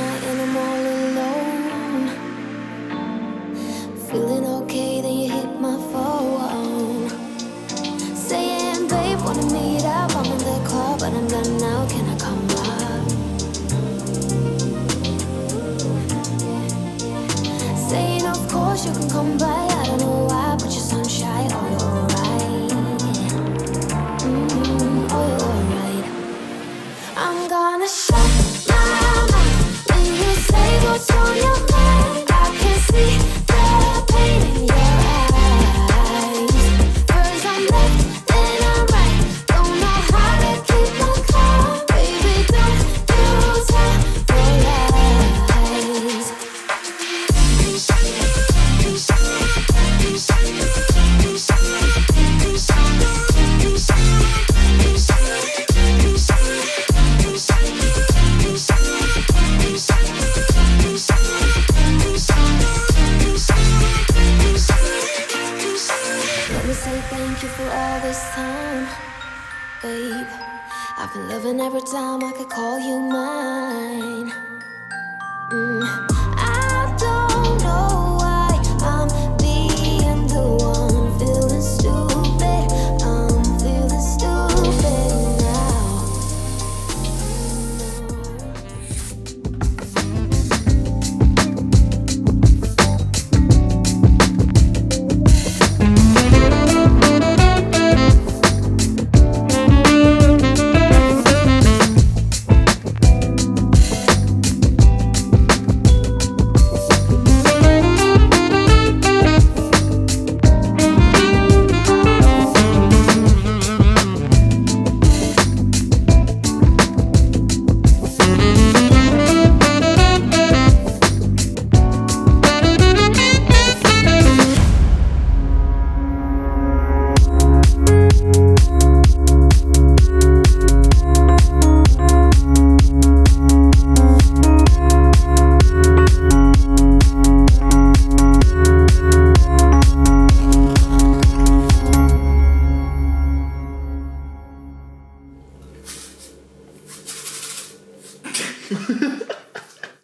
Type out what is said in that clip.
night and I'm all alone. Feeling okay, then you hit my phone. Saying, babe, wanna meet up? I'm in the club, but I'm done now. Can I come up? Saying, of course you can come by. I don't know why, but you're so shy. Oh, you're alright. Oh, you're alright. I'm gonna shut my mouth when you say what's on your mind. I can see the pain in your eyes. First I'm left, then I'm right. Don't know how to keep my calm. Baby, don't you tell no lies. Let me say thank you for all this time, babe. I've been loving every time I could call you mine. I don't know why I'm being the one feeling stupid. I'm feeling stupid now. Ha ha ha.